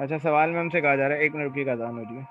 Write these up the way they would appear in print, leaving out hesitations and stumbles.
अच्छा, सवाल में हमसे कहा जा रहा है, 1 मिनट रुकिएगा, अजान हो रही है।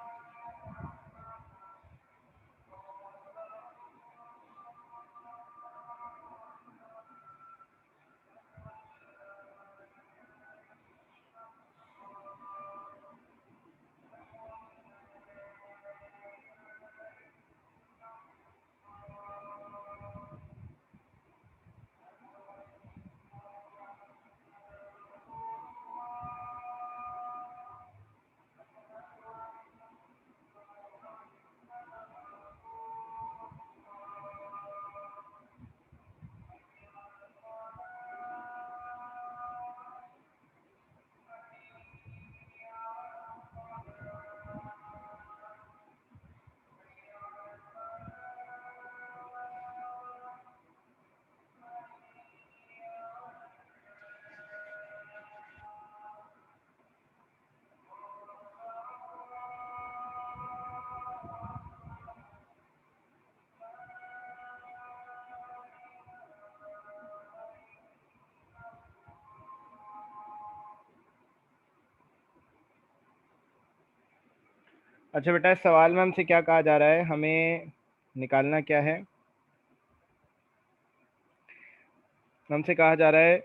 अच्छा बेटा, इस सवाल में हमसे क्या कहा जा रहा है, हमें निकालना क्या है। हमसे कहा जा रहा है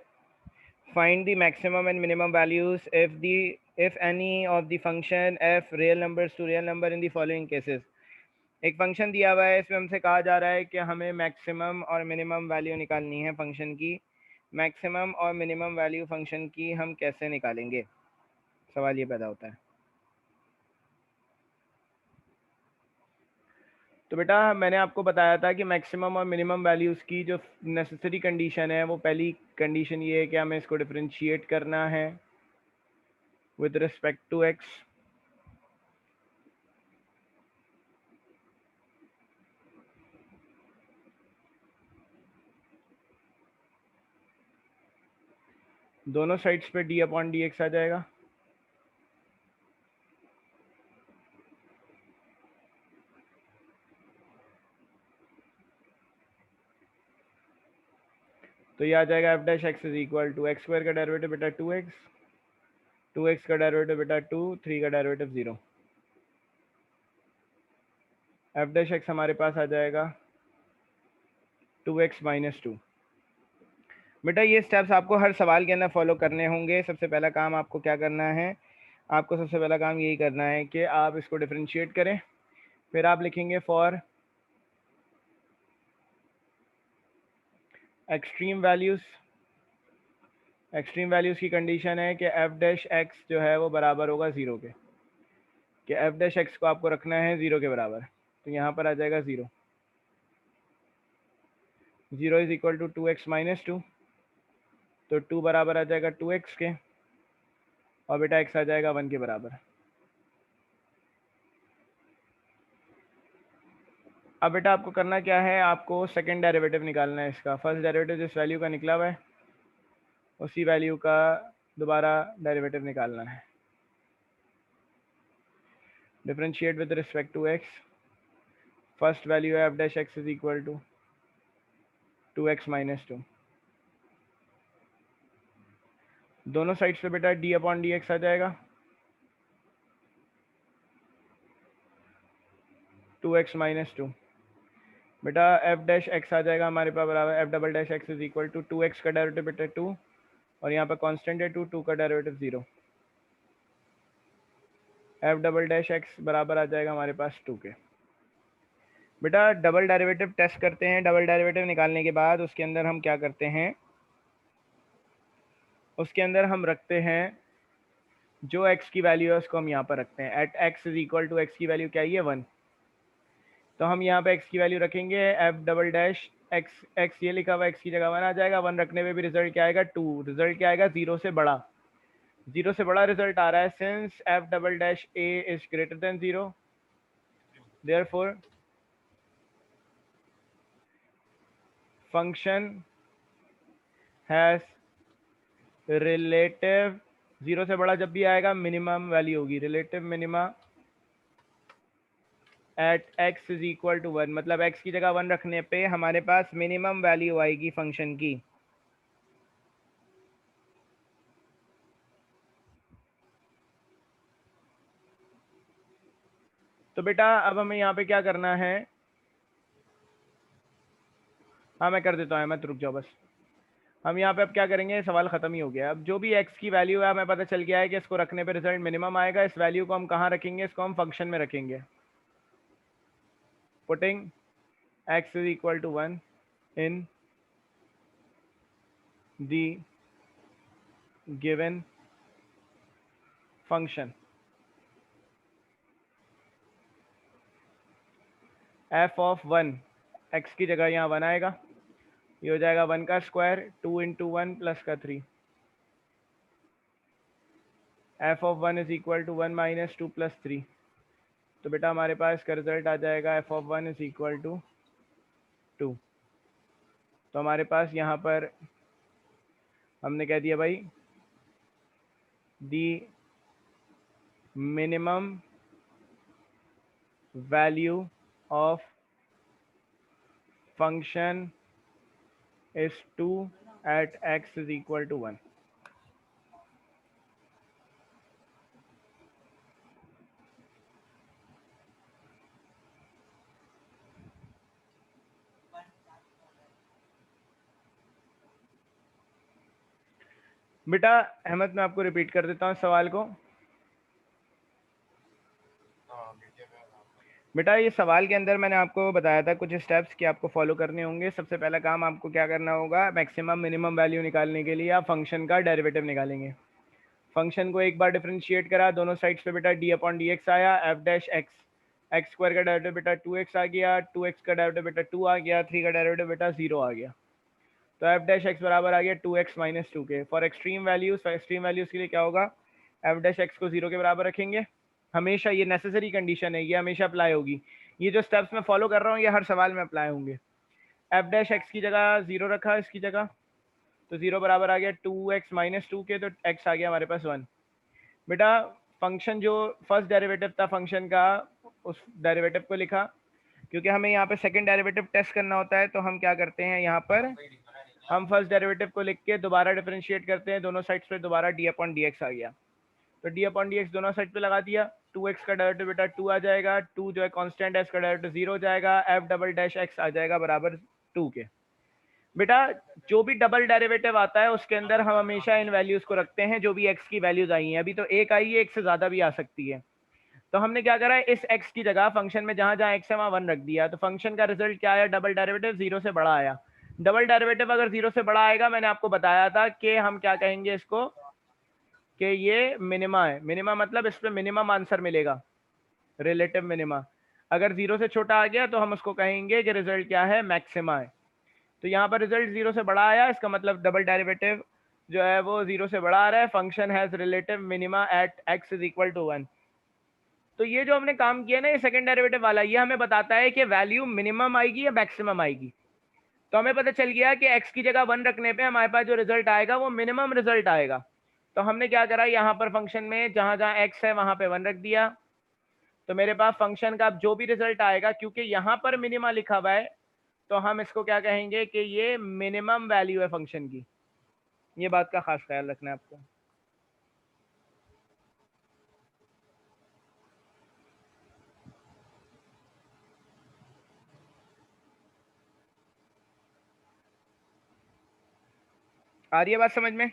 find the maximum and minimum values if any of the function F real numbers to real number in the following cases. एक फंक्शन दिया हुआ है, इसमें हमसे कहा जा रहा है कि हमें मैक्सिमम और मिनिमम वैल्यू निकालनी है फंक्शन की। मैक्सिमम और मिनिमम वैल्यू फंक्शन की हम कैसे निकालेंगे, सवाल ये पैदा होता है। तो बेटा, मैंने आपको बताया था कि मैक्सिमम और मिनिमम वैल्यूज़ की जो नेसेसरी कंडीशन है, वो पहली कंडीशन ये है कि हमें इसको डिफरेंशिएट करना है विद रिस्पेक्ट टू एक्स। दोनों साइड्स पे डी अपॉन डी एक्स आ जाएगा। तो ये आ जाएगा F dash x is equal to X square का डेरिवेटिव बेटा 2x, 2x का डेरिवेटिव बेटा 2, 3 का डेरिवेटिव 0। एफ डैश एक्स हमारे पास आ जाएगा 2x माइनस 2। बेटा, ये स्टेप्स आपको हर सवाल के अंदर फॉलो करने होंगे। सबसे पहला काम आपको क्या करना है, आपको सबसे पहला काम यही करना है कि आप इसको डिफरेंशिएट करें। फिर आप लिखेंगे for extreme values. Extreme values की कंडीशन है कि एफ डैश एक्स जो है वो बराबर होगा 0 के, कि एफ डैश एक्स को आपको रखना है 0 के बराबर। तो यहाँ पर आ जाएगा 0, 0 is equal to 2x minus 2। तो 2 बराबर आ जाएगा 2x के, और बेटा x आ जाएगा 1 के बराबर। अब बेटा आपको करना क्या है, आपको सेकंड डेरिवेटिव निकालना है इसका। फर्स्ट डेरिवेटिव जिस वैल्यू का निकला हुआ है उसी वैल्यू का दोबारा डेरिवेटिव निकालना है। Differentiate with respect to x। First value है F dash x is equal to 2x minus 2। दोनों साइड्स पे बेटा डी अपॉन डी एक्स आ जाएगा, 2x माइनस 2। बेटा एफ डैश एक्स आ जाएगा हमारे पास बराबर F double dash x is equal to 2x का डेरिवेटिव बेटा 2, और यहाँ पर कांस्टेंट है 2, 2 का derivative 0। F double dash x बराबर आ जाएगा हमारे पास 2 के। बेटा डबल डेरिवेटिव टेस्ट करते हैं। डबल डेरिवेटिव निकालने के बाद उसके अंदर हम क्या करते हैं, उसके अंदर हम रखते हैं जो x की वैल्यू है उसको हम यहाँ पर रखते हैं। At x is equal to X की वैल्यू क्या है, 1। तो हम यहाँ पे x की वैल्यू रखेंगे F double dash x, x ये लिखा हुआ x की जगह 1 आ जाएगा। 1 रखने पे भी रिजल्ट क्या आएगा, 2। रिजल्ट क्या आएगा, 0 से बड़ा। 0 से बड़ा रिजल्ट आ रहा है। Since F double dash A is greater than 0, therefore function has relative, 0 से बड़ा जब भी आएगा मिनिमम वैल्यू होगी, relative minima at x is equal to 1। मतलब x की जगह 1 रखने पे हमारे पास मिनिमम वैल्यू आएगी फंक्शन की। तो बेटा अब हमें यहाँ पे क्या करना है, हाँ मैं कर देता हूँ अहमद, रुक जाओ बस। हम यहाँ पे अब क्या करेंगे, सवाल खत्म ही हो गया। अब जो भी x की वैल्यू है हमें पता चल गया है कि इसको रखने पे रिजल्ट मिनिमम आएगा। इस वैल्यू को हम कहाँ रखेंगे, इसको हम फंक्शन में रखेंगे। Putting x is equal to 1 in the given function, f of 1, x की जगह यहाँ 1 आएगा, ये हो जाएगा 1 का स्क्वायर 2 इंटू 1 प्लस का 3। f of 1 is equal to 1 minus 2 plus 3। तो बेटा हमारे पास इसका रिजल्ट आ जाएगा f of 1 is equal to 2। तो हमारे पास यहाँ पर हमने कह दिया भाई the minimum value of function is 2 at x is equal to 1। बेटा अहमद मैं आपको रिपीट कर देता हूँ सवाल को। बेटा ये सवाल के अंदर मैंने आपको बताया था कुछ स्टेप्स कि आपको फॉलो करने होंगे। सबसे पहला काम आपको क्या करना होगा, मैक्सिमम मिनिमम वैल्यू निकालने के लिए आप फंक्शन का डेरिवेटिव निकालेंगे। फंक्शन को एक बार डिफरेंशिएट करा, दोनों साइड्स पे बेटा डी अपॉन डी एक्स आया, F dash x, x square का डेरिवेटिव बेटा 2x आ गया, 2x का डेरिवेटिव बेटा 2 आ गया, 3 का डेरिवेटिव बेटा 0 आ गया। तो एफ डैश एक्स बराबर आ गया 2x माइनस 2 के। फॉर एक्सट्रीम वैल्यूज के लिए क्या होगा, एफ डैश एक्स को 0 के बराबर रखेंगे। हमेशा ये नेसेसरी कंडीशन है, ये हमेशा अप्लाई होगी। ये जो स्टेप्स मैं फॉलो कर रहा हूँ ये हर सवाल में अप्लाई होंगे। एफ डैश एक्स की जगह 0 रखा इसकी जगह, तो 0 बराबर आ गया 2x माइनस 2 के, तो x आ गया हमारे पास 1। बेटा फंक्शन जो फर्स्ट डेरिवेटिव था फंक्शन का, उस डेरिवेटिव को लिखा। क्योंकि हमें यहाँ पे सेकंड डेरिवेटिव टेस्ट करना होता है तो हम क्या करते हैं, यहाँ पर हम फर्स्ट डेरिवेटिव को लिख के दोबारा डिफरेंशिएट करते हैं, दोनों साइड्स पे दोबारा डी अपॉन डी एक्स आ गया। तो डी अपॉन डी एक्स दोनों साइड पे लगा दिया, 2x का डेरिवेटिव बेटा 2 आ जाएगा, 2 जो है कांस्टेंट है इसका डेरिवेटिव 0 हो जाएगा, एफ डबल डैश एक्स आ जाएगा बराबर 2 के। बेटा जो भी डबल डेरिवेटिव आता है उसके अंदर हम हमेशा इन वैल्यूज को रखते हैं जो भी x की वैल्यूज आई हैं। अभी तो एक आई है, एक से ज्यादा भी आ सकती है। तो हमने क्या करा है, इस x की जगह फंक्शन में जहां जहां x है वहां 1 रख दिया। तो फंक्शन का रिजल्ट क्या आया, डबल डेरिवेटिव 0 से बड़ा आया। डबल डेरिवेटिव अगर 0 से बड़ा आएगा, मैंने आपको बताया था कि हम क्या कहेंगे इसको, कि ये मिनिमा है। मिनिमा मतलब इस पे मिनिमम आंसर मिलेगा, रिलेटिव मिनिमा। अगर 0 से छोटा आ गया तो हम उसको कहेंगे कि रिजल्ट क्या है, मैक्सिमा है। तो यहाँ पर रिजल्ट 0 से बड़ा आया, इसका मतलब डबल डेरिवेटिव जो है वो 0 से बड़ा आ रहा है। Function has relative minima at x is equal to 1। तो ये जो हमने काम किया ना, ये सेकंड डेरिवेटिव वाला, ये हमें बताता है कि वैल्यू मिनिमम आएगी या मैक्सिमम आएगी। तो हमें पता चल गया कि x की जगह 1 रखने पे हमारे पास जो रिजल्ट आएगा वो मिनिमम रिजल्ट आएगा। तो हमने क्या करा, यहाँ पर फंक्शन में जहां जहां x है वहां पे 1 रख दिया। तो मेरे पास फंक्शन का जो भी रिजल्ट आएगा, क्योंकि यहाँ पर मिनिमा लिखा हुआ है, तो हम इसको क्या कहेंगे कि ये मिनिमम वैल्यू है फंक्शन की। ये बात का खास ख्याल रखना है आपको। आ रही है बात समझ में?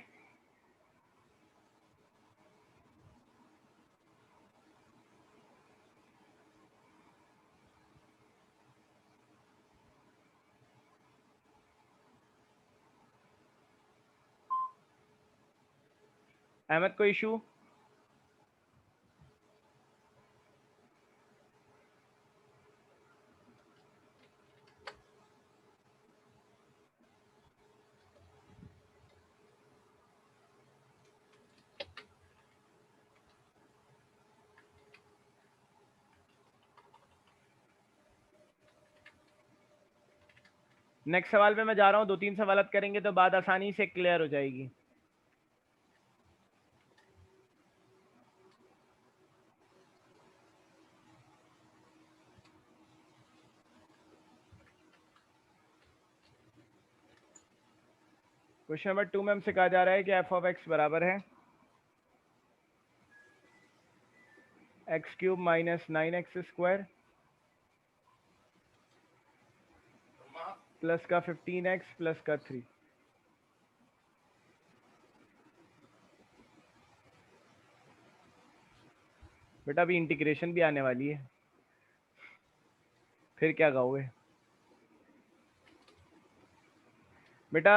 अहमद कोई इशू? नेक्स्ट सवाल पे मैं जा रहा हूँ, 2-3 सवाल करेंगे तो बात आसानी से क्लियर हो जाएगी। क्वेश्चन नंबर 2 में हमसे कहा जा रहा है कि एफ ऑफ एक्स बराबर है x cube minus 9x² plus का 15x प्लस का 3। बेटा अभी इंटीग्रेशन भी आने वाली है, फिर क्या कहोगे बेटा?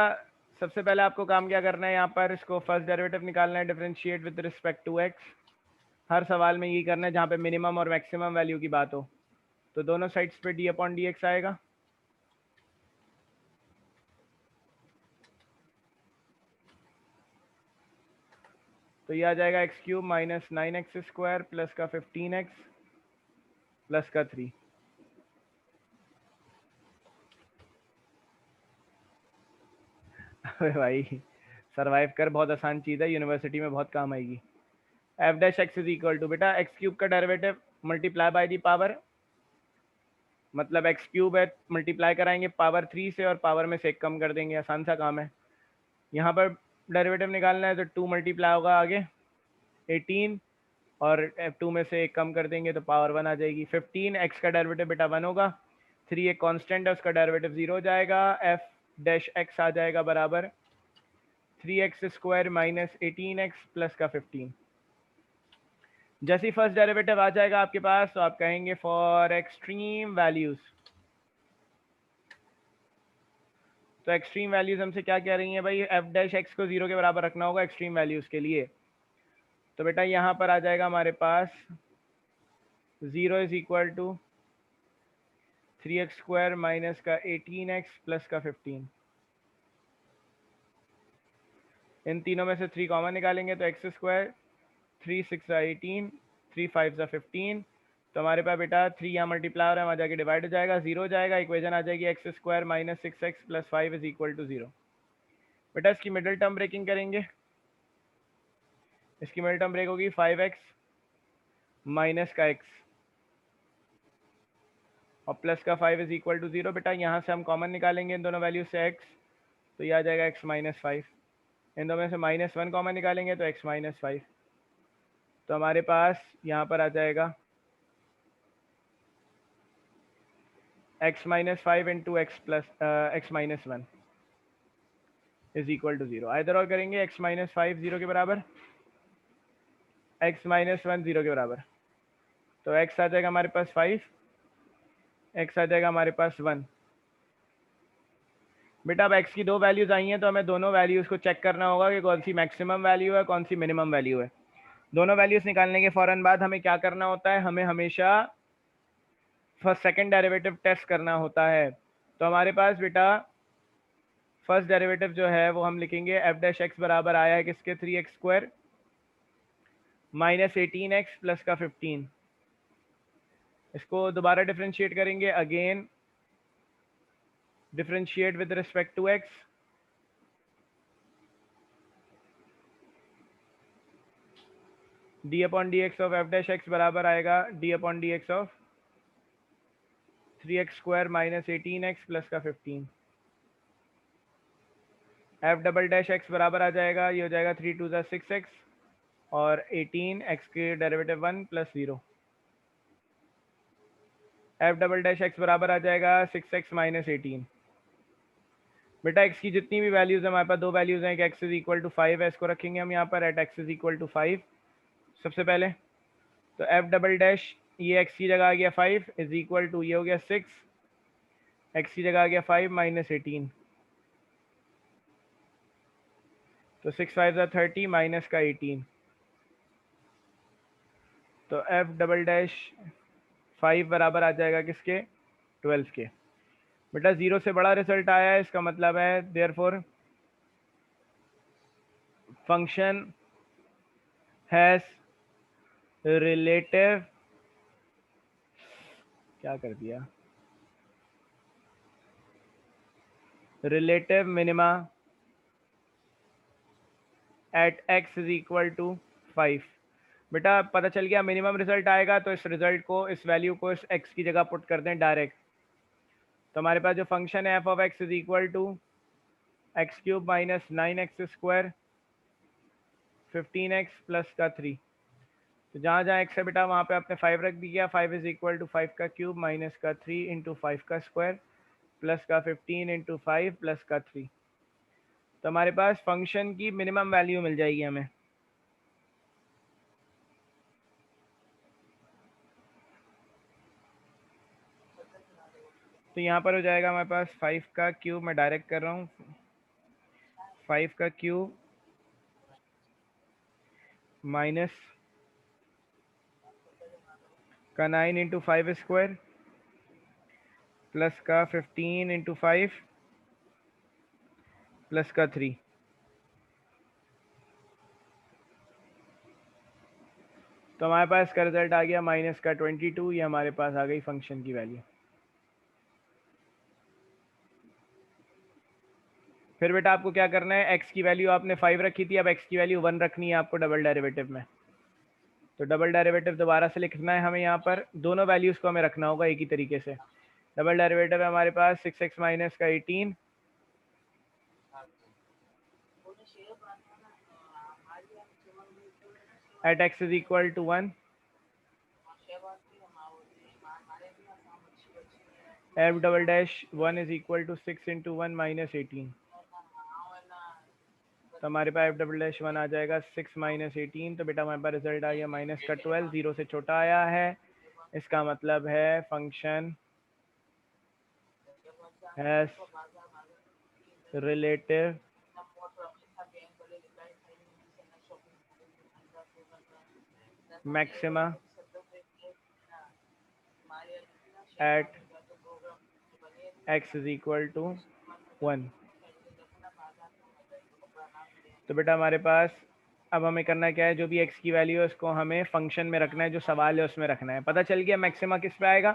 सबसे पहले आपको काम क्या करना है, यहाँ पर इसको फर्स्ट डेरिवेटिव निकालना है, differentiate with respect to X. हर सवाल में यही करना है जहाँ पे मिनिमम और मैक्सिमम वैल्यू की बात हो। तो दोनों साइड्स पे डी अपॉन डी एक्स आएगा। तो ये आ जाएगा x cube minus 9x² plus का 15x प्लस का 3। अरे भाई सरवाइव कर, बहुत आसान चीज़ है, यूनिवर्सिटी में बहुत काम आएगी। F dash x is equal to, बेटा एक्स क्यूब का derivative multiply by the power, मतलब एक्स क्यूब है, मल्टीप्लाई कराएंगे पावर 3 से और पावर में से एक कम कर देंगे, आसान सा काम है। यहाँ पर डेरिवेटिव निकालना है तो 2 मल्टीप्लाई होगा आगे 18 और F2 में से एक कम कर देंगे तो पावर 1 आ जाएगी। 15 x का डेरिवेटिव बेटा 1 होगा, 3 एक कांस्टेंट है उसका डेरिवेटिव 0 हो जाएगा। f डैश x आ जाएगा बराबर 3x² माइनस 18x प्लस का 15। जैसे ही फर्स्ट डेरिवेटिव आ जाएगा आपके पास तो आप कहेंगे फॉर एक्सट्रीम वैल्यूज। तो एक्सट्रीम वैल्यूज हमसे क्या कह रही हैं भाई, f डैश x को 0 के बराबर रखना होगा एक्सट्रीम वैल्यूज के लिए। तो बेटा यहाँ पर आ जाएगा हमारे पास 0 is equal to 3x² minus का 18x प्लस का 15। इन तीनों में से 3 कॉमन निकालेंगे तो x², 3 6 18, 3 5 15। तो हमारे पास बेटा 3 यहाँ मल्टीप्लाई हो रहा है, वहाँ जाके डिवाइड हो जाएगा, 0 हो जाएगा। इक्वेशन आ जाएगी x² minus 6x plus 5 is equal to 0। बेटा इसकी मिडिल टर्म ब्रेकिंग करेंगे, इसकी मिडिल टर्म ब्रेक होगी 5x माइनस का x और प्लस का 5 इज इक्वल टू 0। बेटा यहाँ से हम कॉमन निकालेंगे इन दोनों वैल्यू से x, तो ये आ जाएगा x माइनस 5। इन दोनों में से -1 कॉमन निकालेंगे तो x माइनस 5। तो हमारे पास यहाँ पर आ जाएगा x minus 5 into x plus x minus 1 is equal to 0। इधर और करेंगे x माइनस 5 0 के बराबर, x माइनस 1 0 के बराबर। तो x आ जाएगा हमारे पास 5, x आ जाएगा हमारे पास 1। बेटा अब x की दो वैल्यूज आई हैं तो हमें दोनों वैल्यूज को चेक करना होगा कि कौन सी मैक्सिमम वैल्यू है कौन सी मिनिमम वैल्यू है। दोनों वैल्यूज निकालने के फौरन बाद हमें क्या करना होता है, हमें हमेशा फर्स्ट सेकंड डेरिवेटिव टेस्ट करना होता है। तो हमारे पास बेटा फर्स्ट डेरिवेटिव जो है वो हम लिखेंगे एफ डैश एक्स बराबर आया है किसके, 3x² माइनस 18x प्लस का 15। इसको दोबारा डिफ्रेंशिएट करेंगे, again differentiate with respect to x। D upon D x of f dash x बराबर आएगा d upon D x of 3x² minus 18x plus का 15। एफ डबल डैश एक्स बराबर आ जाएगा, ये हो जाएगा 3 2 6x और 18x के derivative 1 plus 0। F double dash x बराबर आ जाएगा 6x माइनस 18। बेटा x की जितनी भी वैल्यूज है हमारे पास दो वैल्यूज हैं कि x इज इक्वल टू 5 है, इसको रखेंगे हम यहाँ पर at x is equal to 5 सबसे पहले। तो एफ डबल डैश ये x की जगह आ गया 5 इज इक्वल टू ये हो गया 6, x की जगह आ गया 5 माइनस 18, तो 6 5 30 माइनस का 18। तो एफ डबल डैश 5 बराबर आ जाएगा किसके, 12 के। बेटा 0 से बड़ा रिजल्ट आया है, इसका मतलब है देयरफॉर फंक्शन हैज रिलेटिव, क्या कर दिया, relative minima at x is equal to 5। बेटा पता चल गया मिनिमम रिजल्ट आएगा तो इस रिजल्ट को, इस वैल्यू को इस x की जगह पुट कर दें डायरेक्ट। तो हमारे पास जो फंक्शन है f of x is equal to x³ minus 9x² 15x plus का 3। तो जहाँ जहाँ एक्स है बेटा वहाँ पे आपने 5 रख दिया। 5 इज इक्वल टू 5 का क्यूब माइनस का 3 इंटू 5 का स्क्वायर प्लस का 15 इंटू 5 प्लस का 3। तो हमारे पास फंक्शन की मिनिमम वैल्यू मिल जाएगी हमें। तो यहाँ पर हो जाएगा हमारे पास 5 का क्यूब, मैं डायरेक्ट कर रहा हूँ, 5 का क्यूब माइनस का 9 इंटू 5 स्क्वायर प्लस का 15 इंटू 5 प्लस का 3। तो हमारे पास का रिजल्ट आ गया माइनस का 22। ये हमारे पास आ गई फंक्शन की वैल्यू। फिर बेटा आपको क्या करना है, एक्स की वैल्यू आपने 5 रखी थी, अब एक्स की वैल्यू 1 रखनी है आपको डबल डेरिवेटिव में। तो डबल डेरिवेटिव दोबारा से लिखना है हमें, यहाँ पर दोनों वैल्यूज़ को हमें रखना होगा एक ही तरीके से। डबल डेरिवेटिव है हमारे पास 6x माइनस का 18 at x is equal to 1 f double dash 1 is equal to 6 into 1 minus 18। तो हमारे पास एफ डबल डैश 1 आ जाएगा 6 माइनस 18। तो बेटा हमारे पास रिजल्ट आ गया माइनस का 12, 0 से छोटा आया है। इसका मतलब है function has relative maxima at x is equal to 1। तो बेटा हमारे पास अब हमें करना क्या है, जो भी एक्स की वैल्यू है उसको हमें फंक्शन में रखना है, जो सवाल है उसमें रखना है। पता चल गया मैक्सिमा किस पे आएगा,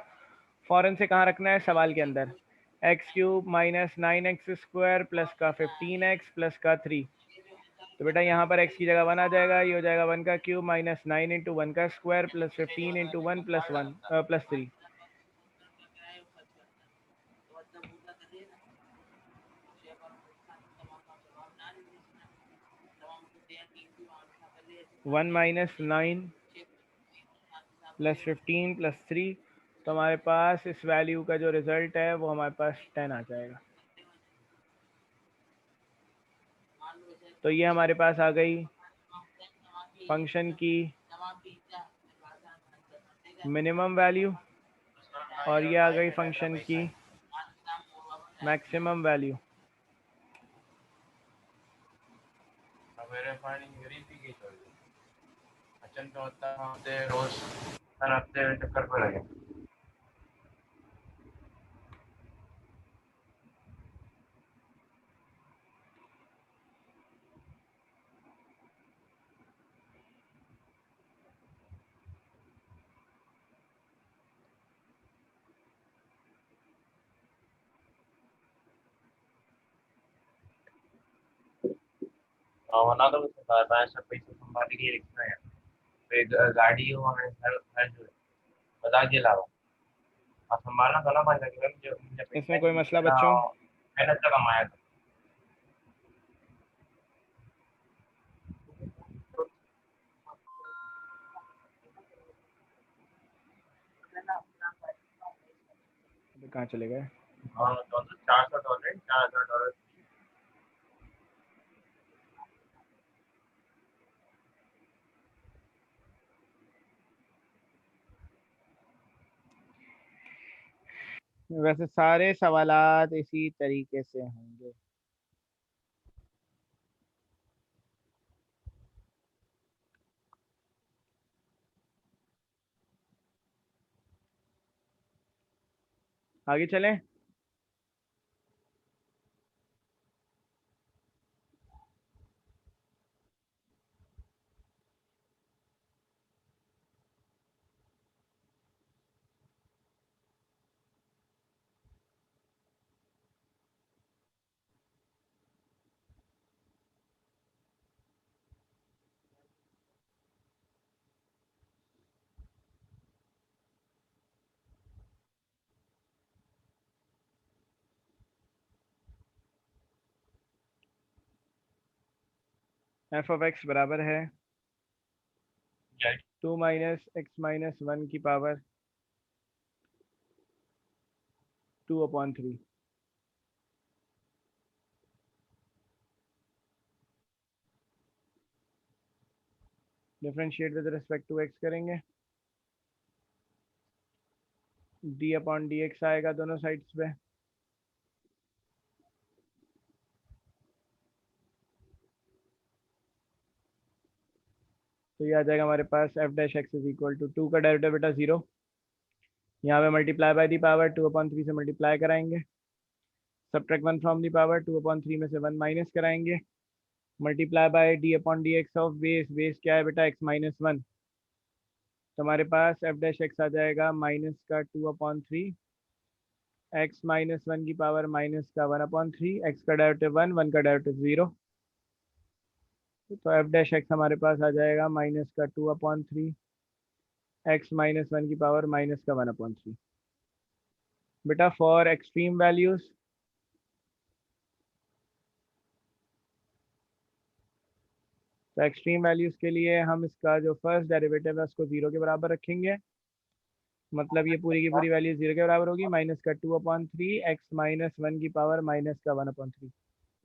फॉरन से कहाँ रखना है, सवाल के अंदर। X cube minus 9x square plus का 15x प्लस का 3। तो बेटा यहाँ पर x की जगह 1 आ जाएगा, ये हो जाएगा 1 का क्यूब माइनस 9 इंटू 1 का square plus 15 into 1 plus 1 plus 3। One minus 9 plus 15 plus 3। तो हमारे पास इस वैल्यू का जो रिजल्ट है वो हमारे पास 10 आ जाएगा। तो ये हमारे पास आ गई फंक्शन की मिनिमम वैल्यू और ये आ गई फंक्शन की मैक्सिमम वैल्यू। रोज हर हफ्ते चक्कर पर लगे। बना दो मैं सब पैसे संभाल के रखना है। फिर गाड़ी हो हमें हर जो बता के लाओ। आप संभालना तो ना भाई लगेगा जो मुझे पैसा इसमें नहीं कोई मसला मिलना बच्चों? मेहनत से कमाया था। कहाँ चले गए? हाँ तो $400 $4,000। वैसे सारे सवालात इसी तरीके से होंगे। आगे चलें। एफ ऑफ एक्स बराबर है 2 माइनस एक्स माइनस 1 की power 2/3। Differentiate with respect to x करेंगे, d/dx आएगा दोनों साइड्स पे। तो ये आ जाएगा हमारे पास f dash x is equal to 2 का डेरिवेटिव बेटा 0, यहाँ पे मल्टीप्लाई बाय दी पावर 2/3 से मल्टीप्लाई कराएंगे, सब्ट्रैक्ट 1 फ्रॉम दी पावर 2/3 में से 1 माइनस कराएंगे, multiply by d/dx of base, base क्या है बेटा x-1। तो हमारे पास f डैश एक्स आ जाएगा माइनस का 2/3, x-1 की पावर माइनस का 1/3, x का डेरिवेटिव 1, 1 का डेरिवेटिव 0। तो f डैश एक्स हमारे पास आ जाएगा माइनस का 2/3, x-1 की पावर माइनस का 1/3। बेटा फॉर एक्सट्रीम वैल्यूज तो एक्सट्रीम वैल्यूज के लिए हम इसका जो फर्स्ट डेरिवेटिव है उसको 0 के बराबर रखेंगे, मतलब ये पूरी की पूरी वैल्यू 0 के बराबर होगी, माइनस का 2/3, x-1 की पावर माइनस का 1/3।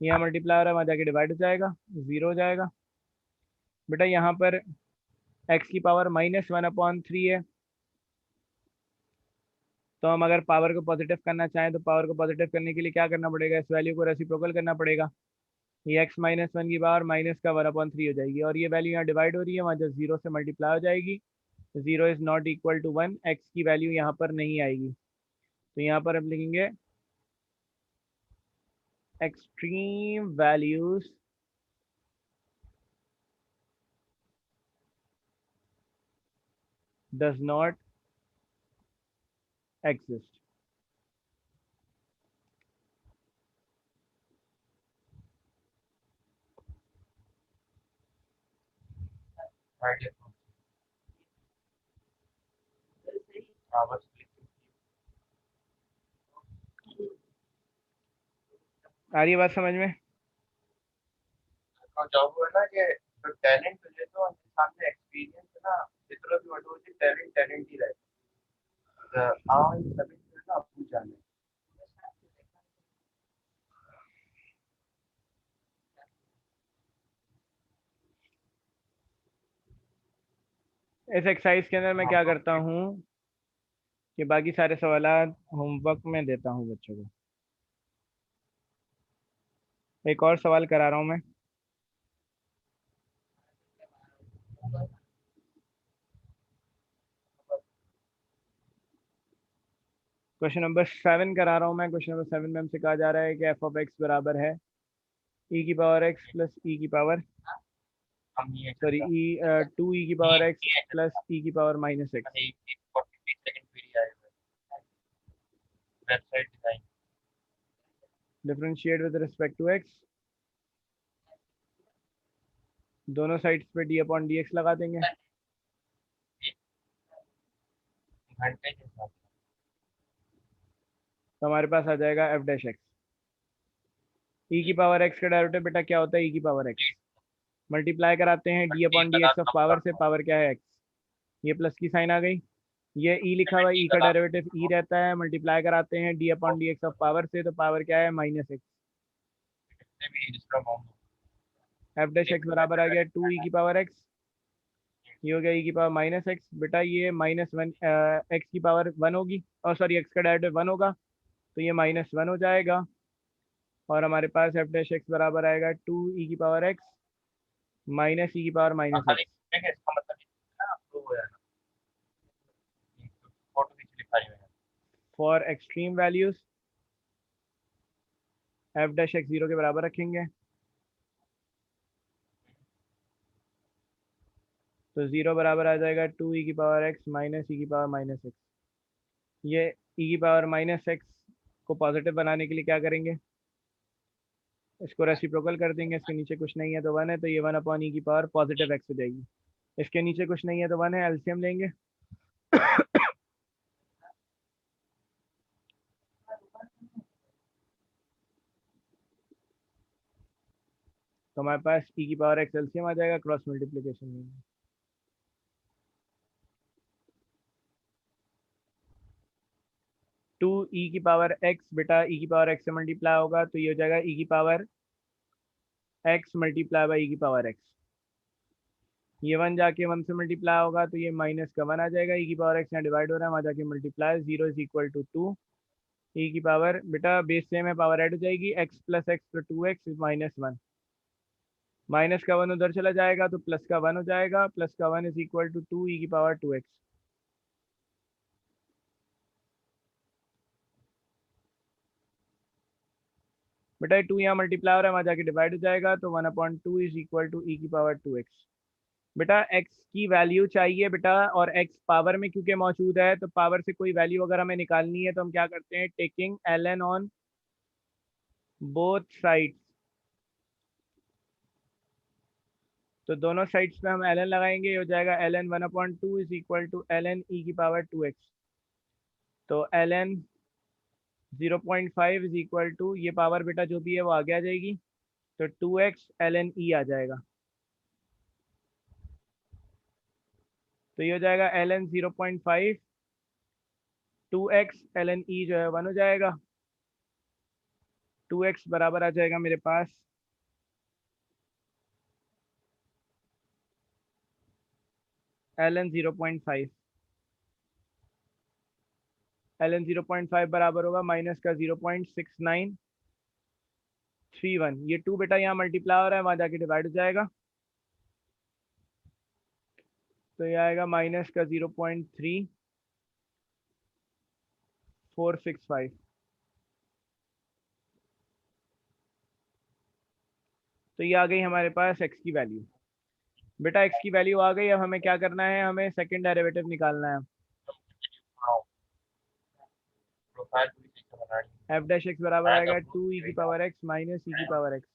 यहाँ मल्टीप्लाई हो रहा है, वहाँ जाके डिवाइड हो जाएगा, 0 हो जाएगा। बेटा यहाँ पर x की पावर -1/3 है, तो हम अगर पावर को पॉजिटिव करना चाहें तो पावर को पॉजिटिव करने के लिए क्या करना पड़ेगा, इस वैल्यू को रेसिप्रोकल करना पड़ेगा। ये x-1 की पावर माइनस का 1/3 हो जाएगी, और ये वैल्यू यहाँ डिवाइड हो रही है, वहाँ जब 0 से मल्टीप्लाई हो जाएगी, 0 is not equal to 1, x की वैल्यू यहाँ पर नहीं आएगी। तो यहाँ पर हम लिखेंगे extreme values does not exist। आ रही है बात समझ में? जॉब हुआ ना कि जो टैलेंट तुझे तो सामने एक्सपीरियंस है ना, जितना भी बड़ो होती टैलेंट टैलेंट ही रहता है। हाँ ये सभी जो है ना पूछ जाने। इस एक्सरसाइज के अंदर मैं क्या करता हूँ कि बाकी सारे सवाल होमवर्क में देता हूँ बच्चों को। एक और सवाल करा रहा हूँ मैं, क्वेश्चन नंबर 7 करा रहा हूँ मैं। क्वेश्चन नंबर 7 में हमसे कहा जा रहा है कि एफ ऑफ एक्स बराबर है ई की पावर एक्स प्लस ई की पावर हम ये सॉरी ई 2 ई की पावर एक्स प्लस ई की power minus x. 43 second period आए हुए website design. Differentiate with respect to x, दोनों साइड्स पे d/dx लगा देंगे, घंटे के हिसाब से तो हमारे पास आ जाएगा एफ डैश एक्स। ई की पावर एक्स का डेरिवेटिव बेटा क्या होता है, ई की पावर एक्स, मल्टीप्लाई कराते हैं d/dx ऑफ पावर से, पावर क्या है एक्स, ये प्लस की साइन आ गई, ये ई लिखा हुआ है, ई का डेरिवेटिव ई रहता है, मल्टीप्लाई कराते हैं d/dx ऑफ पावर से, तो पावर क्या है माइनस एक्स। भी जिसका एफ डैश एक्स बराबर आ गया 2 ई की पावर एक्स, ये हो गया ई की पावर माइनस एक्स। बेटा ये -1 एक्स की पावर 1 होगी, और सॉरी एक्स का डेरिवेटिव 1 होगा, तो ये -1 हो जाएगा, और हमारे पास एफ डैश एक्स बराबर आएगा 2 ई की पावर एक्स माइनस ई की पावर माइनस खाली एक्स। इसका मतलब ये है ना आपको वो है ना फोटो खींच लिखा है। For extreme values F dash x 0 के बराबर रखेंगे, तो 0 बराबर आ जाएगा 2 ई की पावर एक्स माइनस ई की पावर माइनस एक्स। ये ई की पावर माइनस एक्स को पॉजिटिव बनाने के लिए क्या करेंगे, इसको रेसिप्रोकल कर देंगे, इसके नीचे कुछ नहीं है तो 1 है, तो ये 1/e की पावर पॉजिटिव एक्स हो जाएगी, इसके नीचे कुछ नहीं है तो 1 है, एलसीएम लेंगे, तो हमारे पास ई की पावर एक्स एलसीएम आ जाएगा, क्रॉस मल्टीप्लीकेशन लेंगे, ई की पावर एक्स बेटा ई की पावर एक्स से मल्टीप्लाई होगा तो ये हो जाएगा ई की power x multiply by E की पावर एक्स। ये 1 जाके 1 से मल्टीप्लाई होगा तो ये माइनस का 1 आ जाएगा। ई की पावर एक्स यहाँ डिवाइड हो रहा है, वहाँ जाके multiply, 0 is equal to 2। E की पावर बेटा बेस सेम है, पावर ऐड हो जाएगी, एक्स प्लस एक्स तो 2x माइनस 1। माइनस का 1 उधर चला जाएगा तो प्लस का 1 हो जाएगा, प्लस का 1 इज इक्वल टू 2 ई की पावर 2x। बेटा 2 यहाँ मल्टीप्लाई हो रहा है, वहाँ जाके डिवाइड हो जाएगा तो 1/2 इज इक्वल टू ई की पावर 2x। बेटा x की वैल्यू चाहिए बेटा, और x पावर में क्योंकि मौजूद है तो पावर से कोई वैल्यू अगर हमें निकालनी है तो हम क्या करते हैं, taking ln on both sides. तो दोनों साइड्स पे हम ln लगाएंगे, ये हो जाएगा ln 1/2 is equal to ln e की पावर 2x। तो ln 0.5 इज इक्वल टू ये पावर बेटा जो भी है वो आगे आ जाएगी, तो 2x ln ई आ जाएगा। तो ये हो जाएगा ln 0.5 2x ln ई जो है 1 हो जाएगा। 2x बराबर आ जाएगा मेरे पास ln 0.5। ln 0.5 बराबर होगा माइनस का 0.6931। ये 2 बेटा यहाँ मल्टीप्लाई हो रहा है, वहाँ जाके डिवाइड हो जाएगा तो ये आएगा माइनस का 0.3465। तो ये आ गई हमारे पास x की वैल्यू। बेटा x की वैल्यू आ गई, अब हमें क्या करना है, हमें सेकंड डेरिवेटिव निकालना है। प्रोफाइल पूरी ठीक से बनानी है। एफ डैश एक्स बराबर मैं आएगा तो 2 ई की पावर एक्स माइनस ई की पावर एक्स।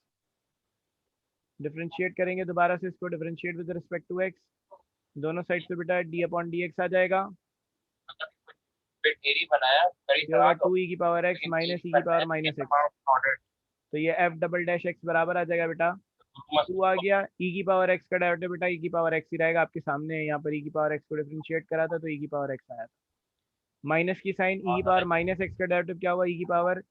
डिफ्रेंशिएट करेंगे दोबारा से इसको, differentiate with respect to x, दोनों साइड से बेटा डी अपॉन डी एक्स आ जाएगा। फिर एरी बनाया करी ये होगा सवा तो 2 ई की पावर एक्स लेकिन माइनस एरी ई की करना पावर है तो माइनस कितना एक्स। अमाउंट ऑर्डर तो ये एफ डबल डैश एक्स बराबर आ जाएगा बेटा, तो 2 आ गया। ई की पावर एक्स का डेरिवेटिव बेटा ई की पावर एक्स ही रहेगा, आपके सामने है, यहाँ पर ई की पावर एक्स को डिफ्रेंशिएट करा था तो ई की पावर एक्स आया था। माइनस की साइन, ई की पावर माइनस एक्स का डेरिवेटिव क्या होगा, ई की पावर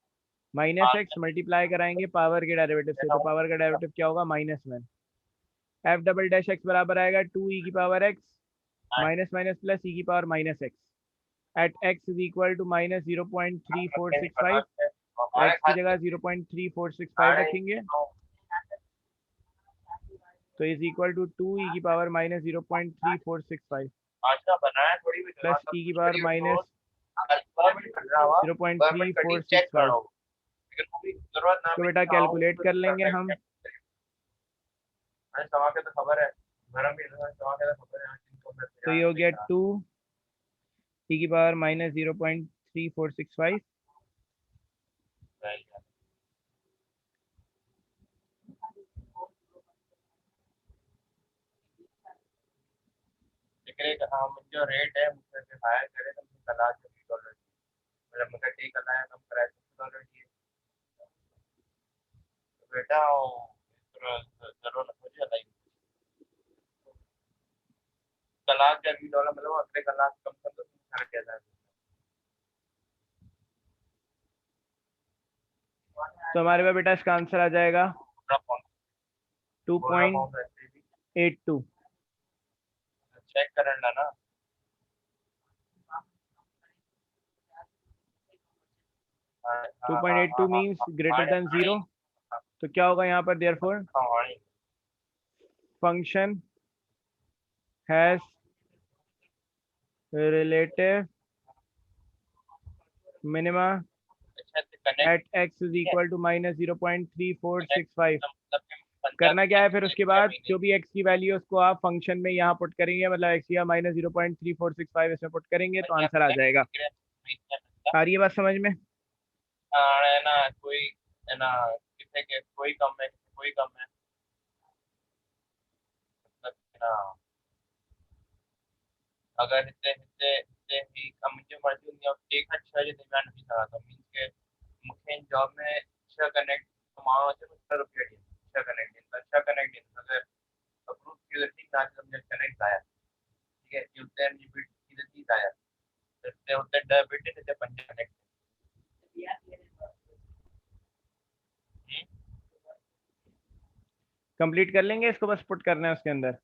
माइनस एक्स मल्टीप्लाई कराएंगे पावर के डेरिवेटिव से, तो पावर का डेरिवेटिव क्या होगा, -1। एफ डबल डैश एक्स बराबर आएगा 2 ई की power X minus minus plus ई की power minus X at x is equal to minus 0.3465। तो हमारे एक्स की खाते जगह 0.3465 रखेंगे तो इज इक्वल टू 2 ई की पावर माइनस 0.3465 आज का बनाया थोड़ी भी प्लस जरूरत ई की कुछ पावर करिए माइनस अगर गवर्नमेंट कर रहा हुआ गवर्नमेंट कटिंग चेक 0.3465। करो लेकिन कोई जरूरत ना इसको भी बेटा ना हो कैलकुलेट तो कर लेंगे करना हम। है। अरे सवा के तो खबर है घर में सवा के तो खबर है इनको मैं तो ये याद हो नहीं गया था 2 ई की पावर माइनस 0.3465। लेकिन हम जो रेट है मुझसे से हायर करे तो मुझे कला से $20 मतलब मुझे ठीक करना है कम कराए $50 दिए तो बेटा जरूर मुझे लाइक कलाक का $20 मतलब अगले कलाक कम कर दो तुम क्या जाए तो हमारे पास बेटा इसका आंसर आ जाएगा बोल रहा हूँ वैसे भी 2.82। चेक कर ना 2.82 मीन्स ग्रेटर देन 0। तो क्या होगा यहाँ पर, therefore function has relative minima at x is equal to minus 0.3465। करना क्या है फिर उसके बाद, जो भी एक्स की वैल्यू है उसको आप फंक्शन में यहाँ पुट करेंगे, मतलब एक्स या माइनस 0.3465 इसमें पुट करेंगे तो आंसर आ जाएगा। आ रही है बात समझ में? है ना कोई है ना किसी के कोई कम है कोई कम है मतलब है ना अगर इतने इतने इतने ही कम जो मर्जी नहीं एक अच्छा जो मैं नहीं चाह था मीन के मुख्य जॉब में अच्छा कनेक्ट कमाओ होते तो ₹100 दिन अच्छा कनेक्ट अगर अप्रूव की ठीक ना समझे कनेक्ट आया ठीक है कि उतने जीबी की चीज आया तो उतने उतने बिट से पंजे कनेक्ट कंप्लीट कर लेंगे इसको, बस पुट करना है उसके अंदर।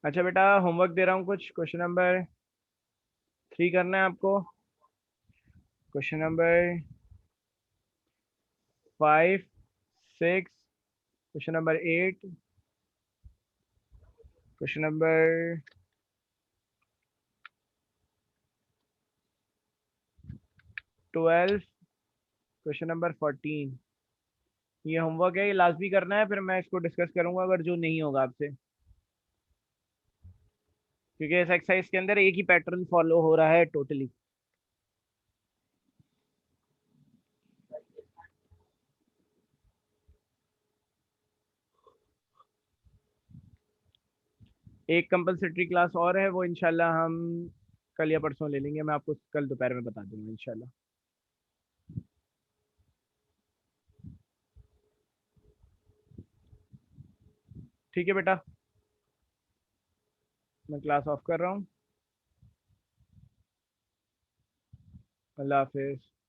अच्छा बेटा, होमवर्क दे रहा हूँ कुछ। क्वेश्चन नंबर 3 करना है आपको। Question number 5, 6, question number 8, question number 12, question number 14। ये होमवर्क है, ये लाजमी करना है, फिर मैं इसको डिस्कस करूंगा अगर जो नहीं होगा आपसे, क्योंकि इस एक्सरसाइज के अंदर एक ही पैटर्न फॉलो हो रहा है टोटली। एक कंपलसरी क्लास और है, वो इंशाल्लाह हम कल या परसों ले लेंगे, मैं आपको कल दोपहर में बता दूंगा इंशाल्लाह। ठीक है बेटा, मैं क्लास ऑफ कर रहा हूँ। अल्लाह हाफिज़।